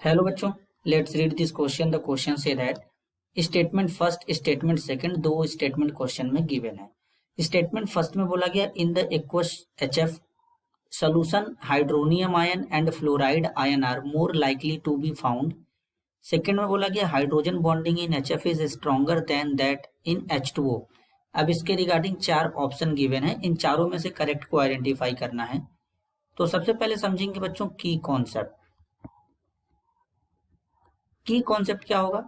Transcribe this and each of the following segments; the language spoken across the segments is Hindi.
हेलो बच्चों, let's read this question. The question says that statement first statement second दो स्टेटमेंट क्वेश्चन में गिवन है। स्टेटमेंट फर्स्ट में बोला गया in the aqueous HF solution hydronium ion and fluoride ion are more likely to be found. Second में बोला गया hydrogen bonding in HF is stronger than that in H2O। अब इसके रिगार्डिंग चार ऑप्शन गिवन है, इन चारों में से करेक्ट को आइडेंटिफाई करना है। तो सबसे पहले समझेंगे बच्चों की कॉन्सेप्ट। की कॉन्सेप्ट क्या होगा?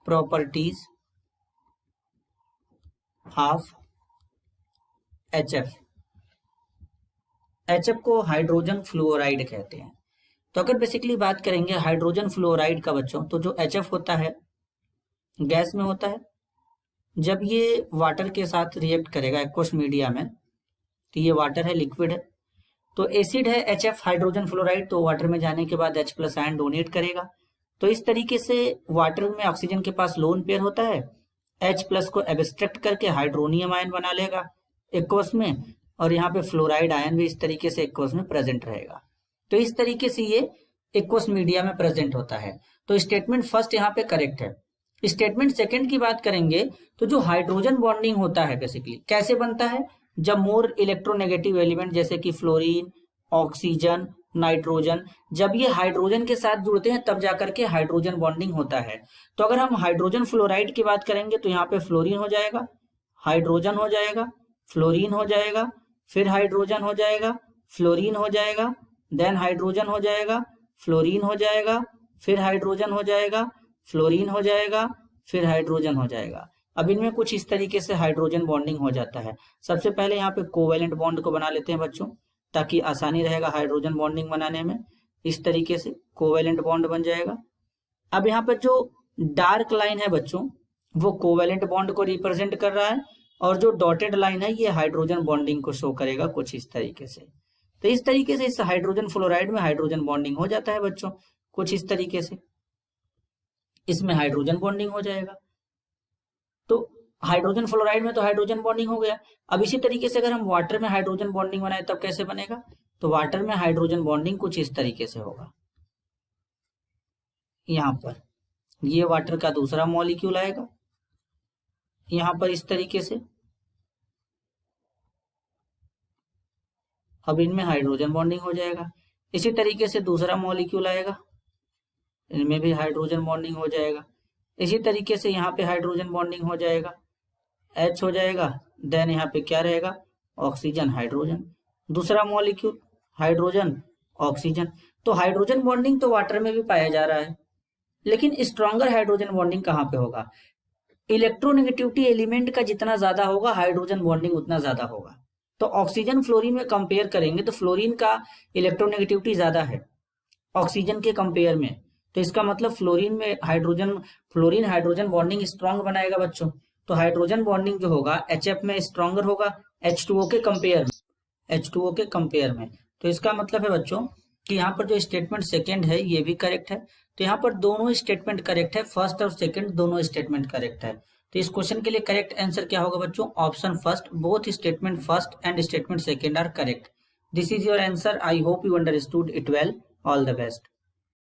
Properties of HF। HF को हाइड्रोजन फ्लोराइड कहते हैं। तो अगर बेसिकली बात करेंगे हाइड्रोजन फ्लोराइड का बच्चों, तो जो HF होता है गैस में होता है। जब ये वाटर के साथ रिएक्ट करेगा एक्वस मीडिया में, तो ये वाटर है, लिक्विड है। तो एसिड है HF हाइड्रोजन फ्लोराइड, तो वाटर में जाने के बाद H+ आयन डोनेट करेगा। तो इस तरीके से वाटर में ऑक्सीजन के पास लोन पेयर होता है, H+ को एब्स्ट्रैक्ट करके हाइड्रोनियम आयन बना लेगा एक्वस में, और यहाँ पे फ्लोराइड आयन भी इस तरीके से एक्वस में प्रेजेंट रहेगा। तो इस तरीके से ये एक्वस मीडिया में प्रेजेंट होता है। तो स्टेटमेंट फर्स्ट यहाँ पे करेक्ट है। स्टेटमेंट सेकंड की बात करेंगे तो जो हाइड्रोजन बॉन्डिंग होता है बेसिकली कैसे बनता है? जब मोर इलेक्ट्रोनेगेटिव एलिमेंट जैसे कि फ्लोरीन, ऑक्सीजन, नाइट्रोजन, जब ये हाइड्रोजन के साथ जुड़ते हैं तब जाकर के हाइड्रोजन बॉन्डिंग होता है। तो अगर हम हाइड्रोजन फ्लोराइड की बात करेंगे तो यहाँ पे फ्लोरीन हो जाएगा, हाइड्रोजन हो जाएगा, फ्लोरीन हो जाएगा, फिर हाइड्रोजन हो जाएगा, फ्लोरीन हो जाएगा, देन हाइड्रोजन हो जाएगा, फ्लोरीन हो जाएगा, फिर हाइड्रोजन हो जाएगा, फ्लोरीन हो जाएगा, फिर हाइड्रोजन हो जाएगा। अब इनमें कुछ इस तरीके से हाइड्रोजन बॉन्डिंग हो जाता है। सबसे पहले यहाँ पे कोवेलेंट बॉन्ड को बना लेते हैं बच्चों, ताकि आसानी रहेगा हाइड्रोजन बॉन्डिंग बनाने में। इस तरीके से कोवेलेंट बॉन्ड बन जाएगा। अब यहाँ पर जो डार्क लाइन है बच्चों, वो कोवेलेंट बॉन्ड को रिप्रेजेंट कर रहा है, और जो डॉटेड लाइन है ये हाइड्रोजन बॉन्डिंग को शो करेगा कुछ इस तरीके से। तो इस तरीके से इस हाइड्रोजन फ्लोराइड में हाइड्रोजन बॉन्डिंग हो जाता है बच्चों, कुछ इस तरीके से इसमें हाइड्रोजन बॉन्डिंग हो जाएगा। तो हाइड्रोजन फ्लोराइड में तो हाइड्रोजन बॉन्डिंग हो गया। अब इसी तरीके से अगर हम वाटर में हाइड्रोजन बॉन्डिंग बनाए तब कैसे बनेगा? तो वाटर में हाइड्रोजन बॉन्डिंग कुछ इस तरीके से होगा। यहाँ पर ये वाटर का दूसरा मॉलिक्यूल आएगा, यहाँ पर इस तरीके से। अब इनमें हाइड्रोजन बॉन्डिंग हो जाएगा। इसी तरीके से दूसरा मॉलिक्यूल आएगा, इनमें भी हाइड्रोजन बॉन्डिंग हो जाएगा। इसी तरीके से यहाँ पे हाइड्रोजन बॉन्डिंग हो जाएगा, H हो जाएगा, देन यहाँ पे क्या रहेगा? ऑक्सीजन, हाइड्रोजन, दूसरा मॉलिक्यूल हाइड्रोजन, ऑक्सीजन। तो हाइड्रोजन बॉन्डिंग तो वाटर में भी पाया जा रहा है, लेकिन स्ट्रॉन्गर हाइड्रोजन बॉन्डिंग कहाँ पे होगा? इलेक्ट्रोनेगेटिविटी एलिमेंट का जितना ज्यादा होगा हाइड्रोजन बॉन्डिंग उतना ज्यादा होगा। तो ऑक्सीजन फ्लोरीन में कंपेयर करेंगे तो फ्लोरीन का इलेक्ट्रोनेगेटिविटी ज्यादा है ऑक्सीजन के कंपेयर में। तो इसका मतलब फ्लोरीन हाइड्रोजन बॉन्डिंग स्ट्रॉन्ग बनाएगा बच्चों। तो हाइड्रोजन बॉन्डिंग जो होगा HF में स्ट्रॉन्गर होगा H2O के कंपेयर में। तो इसका मतलब है बच्चों कि यहाँ पर जो स्टेटमेंट सेकंड है ये भी करेक्ट है। तो यहाँ पर दोनों स्टेटमेंट करेक्ट है, फर्स्ट और सेकंड दोनों स्टेटमेंट करेक्ट है। तो इस क्वेश्चन के लिए करेक्ट आंसर क्या होगा बच्चों? Option first, both statement first and statement second are correct. This is your answer. I hope you understood it well. All the best.